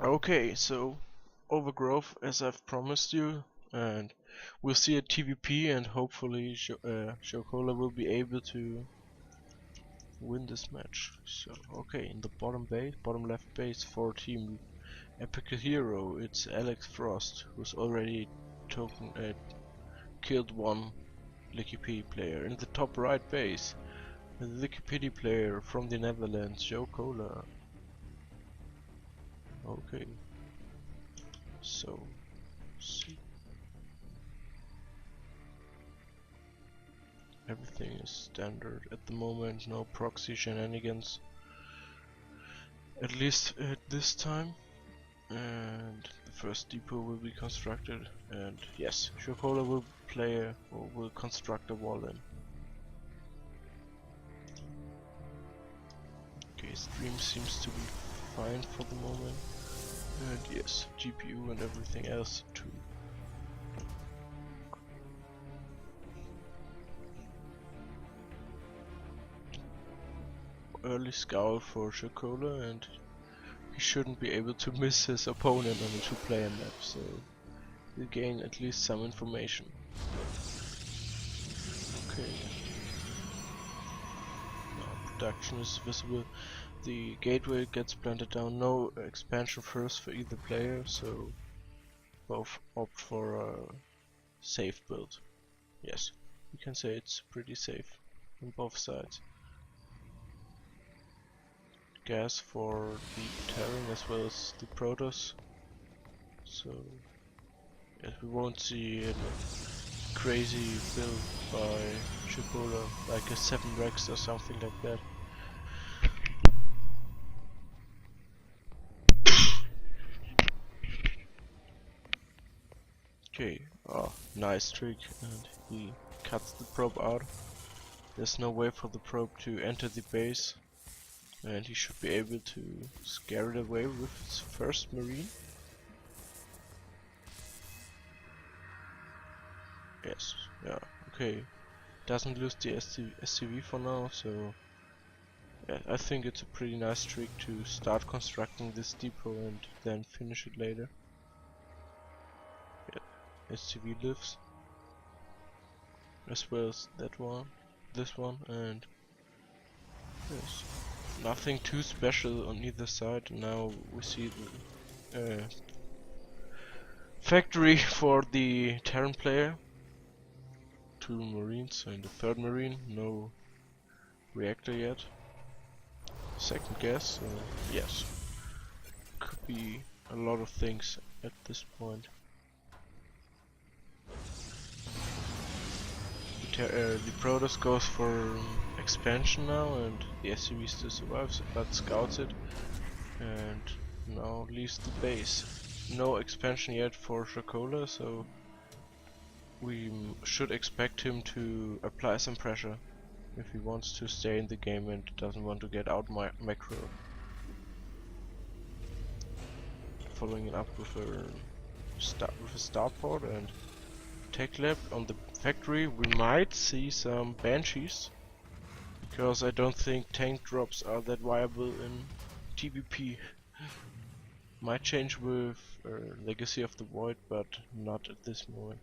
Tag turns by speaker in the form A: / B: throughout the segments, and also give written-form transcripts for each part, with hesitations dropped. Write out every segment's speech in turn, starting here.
A: Okay, so Overgrowth, as I've promised you, and we'll see a TVP, and hopefully Sjokola will be able to win this match. So, okay, in the bottom left base for team EpicalHero, it's AlexFrost, who's already killed one LickyPiddy player. In the top right base, the LickyPiddy player from the Netherlands, Sjokola. Okay, so see. Everything is standard at the moment, no proxy shenanigans. At least at this time. And the first depot will be constructed, and yes, Sjokola will will construct a wall in. Okay, stream seems to be fine for the moment. And yes, GPU and everything else too. Early scout for Sjokola, and he shouldn't be able to miss his opponent on a two-player map, so he'll gain at least some information. Okay. Now production is visible. The gateway gets planted down. No expansion first for either player, so both opt for a safe build. Yes, you can say it's pretty safe on both sides. Gas for the Terran as well as the Protoss. So yes, we won't see a crazy build by Sjokola, like a 7 Rex or something like that. Okay, oh, nice trick, and he cuts the probe out. There's no way for the probe to enter the base, and he should be able to scare it away with his first marine. Yes, yeah, okay. Doesn't lose the SCV for now, so yeah, I think it's a pretty nice trick to start constructing this depot and then finish it later. Yeah, SCV lives, as well as this one, and yes, nothing too special on either side. Now we see the factory for the Terran player. 2 marines, and the 3rd marine, no reactor yet. Second gas, yes. Could be a lot of things at this point. The Protoss goes for expansion now, and the SCV still survives, but scouts it, and now leaves the base. No expansion yet for Sjokola, so we should expect him to apply some pressure if he wants to stay in the game and doesn't want to get out macro. Following it up with a starport and tech lab on the factory, we might see some banshees, because I don't think tank drops are that viable in TVP. Might change with Legacy of the Void, but not at this moment.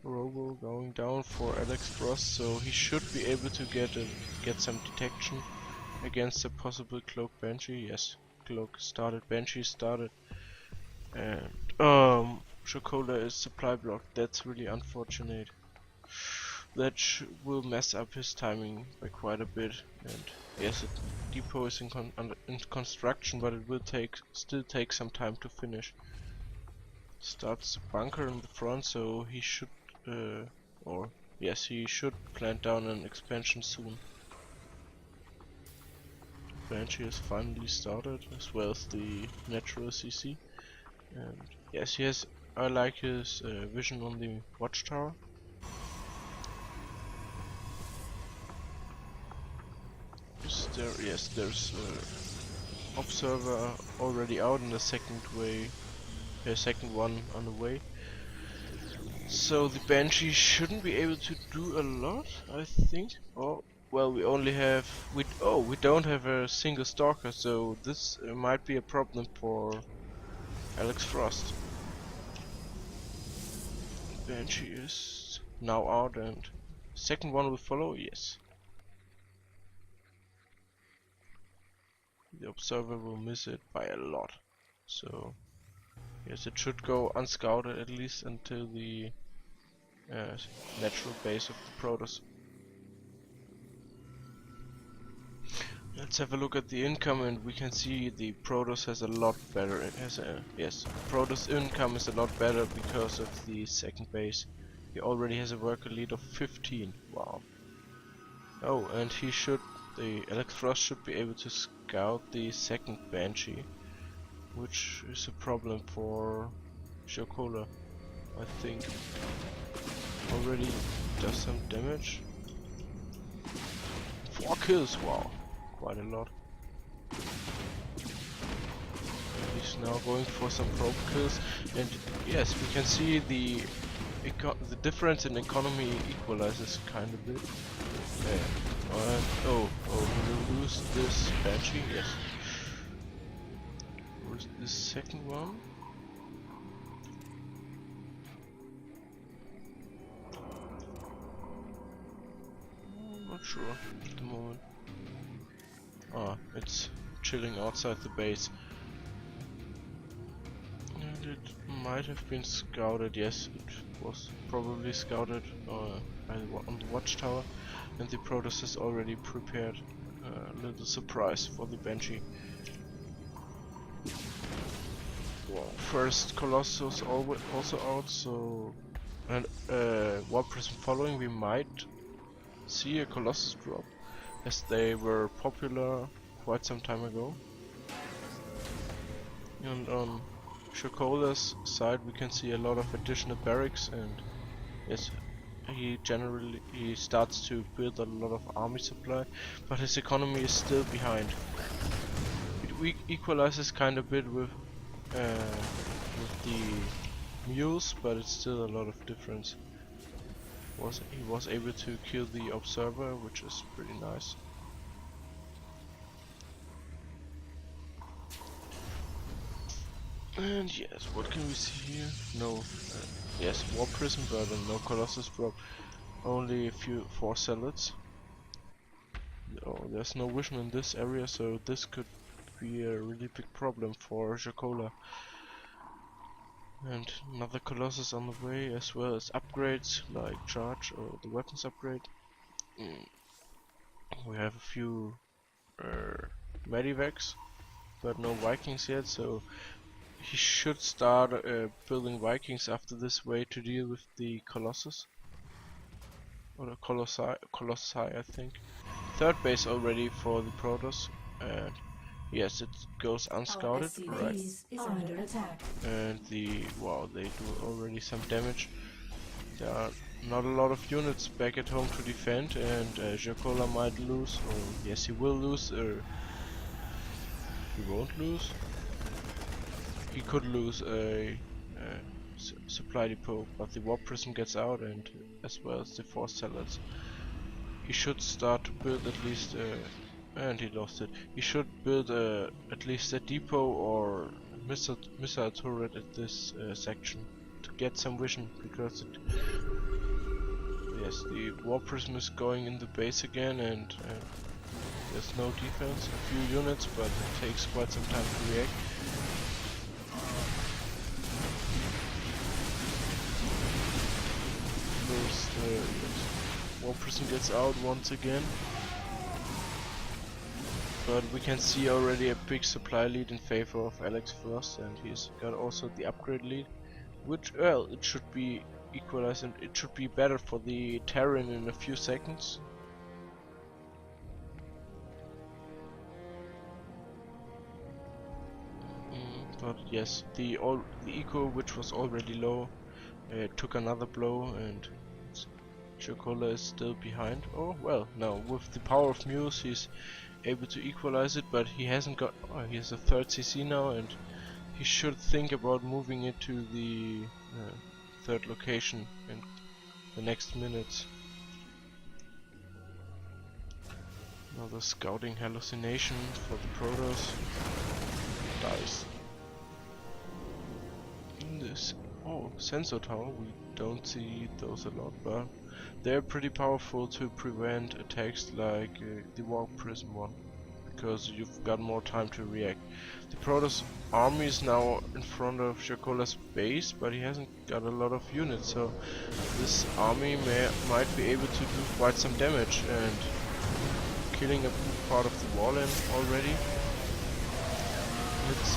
A: Robo going down for AlexFrost, so he should be able to get some detection against a possible cloak banshee. Yes, cloak started, banshee started, and Sjokola is supply blocked. That's really unfortunate. That will mess up his timing by quite a bit. And yes, the depot is in construction, but it will still take some time to finish. Starts the bunker in the front, so he should he should plant down an expansion soon. Banshee has finally started, as well as the natural CC. And yes, I like his vision on the watchtower. Just there's observer already out in the second one on the way. So the Banshee shouldn't be able to do a lot, I think. Oh, well, we don't have a single stalker, so this might be a problem for AlexFrost. Banshee is now out, and second one will follow. Yes. The observer will miss it by a lot. So yes, it should go unscouted at least until the natural base of the Protoss. Let's have a look at the income, and we can see the Protoss has a lot better. Protoss income is a lot better because of the second base. He already has a worker lead of 15. Wow. Oh, and the AlexFrost should be able to scout the second Banshee, which is a problem for Sjokola, I think. Already does some damage. 4 kills, wow, quite a lot. He's now going for some probe kills, and yes, we can see the difference in economy equalizes kind of bit. Oh, we will lose this Banshee, yes. Where's the second one? Not sure at the moment. Ah, it's chilling outside the base. And it might have been scouted, yes, it was probably scouted on the watchtower, and the Protoss has already prepared a little surprise for the Banshee. Well, first Colossus also out, so and Warp Prism following, we might see a Colossus drop, as they were popular quite some time ago. And on Sjokola's side we can see a lot of additional barracks, and yes, he starts to build a lot of army supply, but his economy is still behind. It equalizes kind of bit with the mules, but it's still a lot of difference. He was able to kill the observer, which is pretty nice. And yes, what can we see here? No, yes, Warp Prism, but no Colossus drop. Only a few 4 salads. Oh, there's no vision in this area, so this could be a really big problem for Sjokola. And another Colossus on the way, as well as upgrades like charge or the weapons upgrade. We have a few medivacs, but no Vikings yet, so he should start building Vikings after this way to deal with the Colossus. Or the Colossi, I think. Third base already for the Protoss, and yes, it goes unscouted, right? And they do already some damage. There are not a lot of units back at home to defend, and Sjokola might lose, or yes, he will lose, or he won't lose. He could lose a supply depot, but the Warp Prism gets out, and as well as the 4 salads. He should start to build at least and he lost it. He should build at least a depot or missile turret at this section to get some vision, because yes, the Warp Prism is going in the base again, and there's no defense. A few units, but it takes quite some time to react. Warp Prism gets out once again, but we can see already a big supply lead in favor of AlexFrost, and he's got also the upgrade lead, which, well, it should be equalized, and it should be better for the Terran in a few seconds. But yes, the eco, which was already low, took another blow, and Sjokola is still behind. Oh well, now with the power of Muse, he's able to equalize it, but he hasn't got. Oh, he has a 3rd CC now, and he should think about moving it to the 3rd location in the next minutes. Another scouting hallucination for the Protoss. Dice. This sensor tower, we don't see those a lot, but they're pretty powerful to prevent attacks like the Warp Prism one, because you've got more time to react. The Protoss army is now in front of Sjokola's base, but he hasn't got a lot of units, so this army might be able to do quite some damage, and killing a part of the wall in already. It's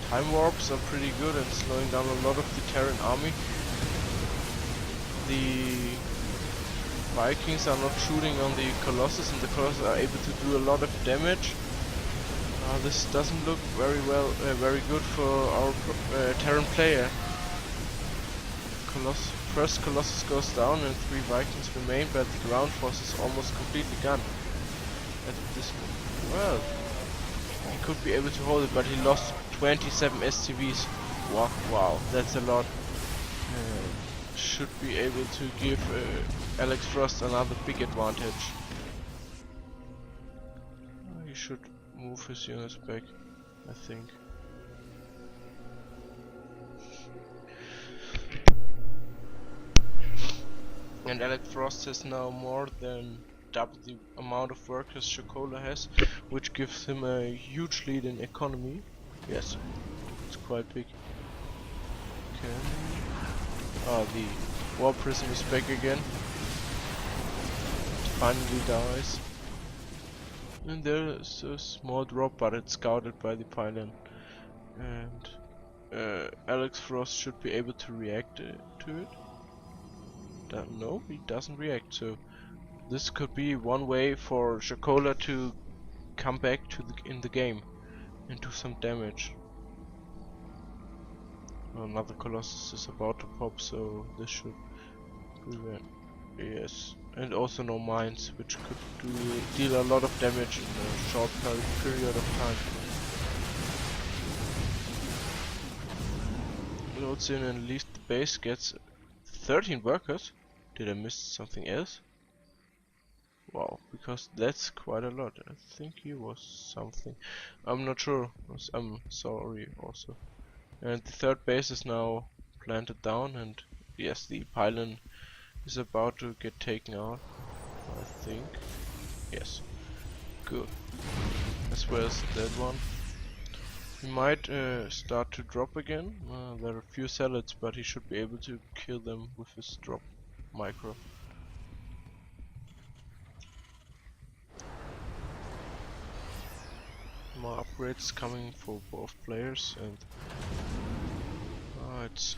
A: time warps are pretty good and slowing down a lot of the Terran army. The Vikings are not shooting on the Colossus, and the Colossus are able to do a lot of damage. This doesn't look very good for our Terran player. First Colossus goes down and 3 Vikings remain, but the ground force is almost completely gone. At this moment, well, he could be able to hold it, but he lost 27 SCVs. Wow, that's a lot. Should be able to give AlexFrost another big advantage. He should move his units back, I think. And AlexFrost has now more than double the amount of workers Sjokola has, which gives him a huge lead in economy. Yes, it's quite big. Okay. The War Prism is back again. It finally dies. And there's a small drop, but it's scouted by the pylon. And AlexFrost should be able to react to it. No, he doesn't react, so this could be one way for Sjokola to come back in the game and do some damage. Another Colossus is about to pop, so this should prevent. Yes, and also no mines, which could deal a lot of damage in a short period of time. Loads in and leaves the base, gets 13 workers. Did I miss something else? Wow, because that's quite a lot. I think he was something. I'm not sure. I'm sorry also. And the 3rd base is now planted down, and yes, the pylon is about to get taken out, I think. Yes. Good. As well as that one. He might start to drop again. There are a few salads, but he should be able to kill them with his drop micro. More upgrades coming for both players, and it's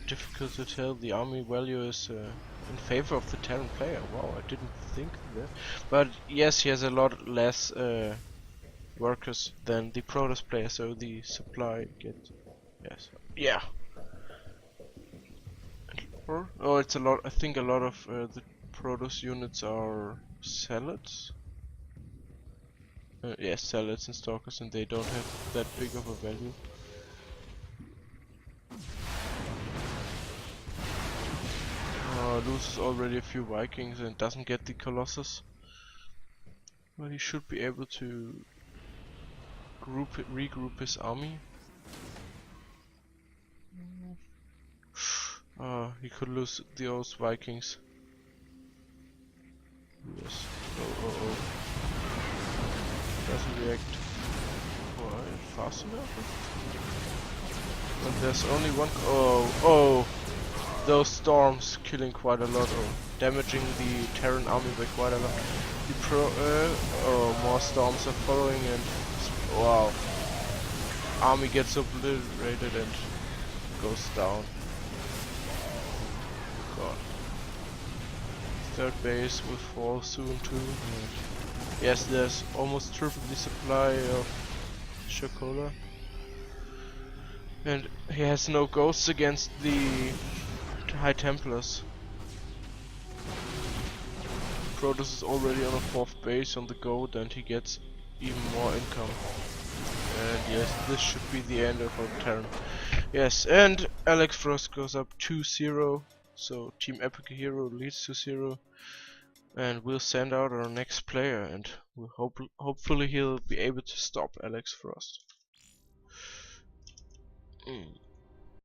A: difficult to tell. The army value is in favor of the Terran player. Wow, I didn't think that. But yes, he has a lot less workers than the Protoss player, so the supply gets yeah. Oh, it's a lot. I think a lot of the Protoss units are salads. Yes, salads and stalkers, and they don't have that big of a value. Loses already a few Vikings and doesn't get the Colossus. But he should be able to regroup his army. He could lose those Vikings. Yes. Oh. Doesn't react quite fast enough. And there's only one. Oh! Those storms killing quite a lot, or damaging the Terran army by quite a lot. The more storms are following, and wow, army gets obliterated and goes down. God. 3rd base will fall soon too. Yes, there's almost triple the supply of Sjokola. And he has no ghosts against the High Templars. Protoss is already on a 4th base on the go, then he gets even more income. And yes, this should be the end of our turn. Yes, and AlexFrost goes up 2-0, so Team EpicalHero leads 2-0. And we'll send out our next player, and we'll hopefully he'll be able to stop AlexFrost.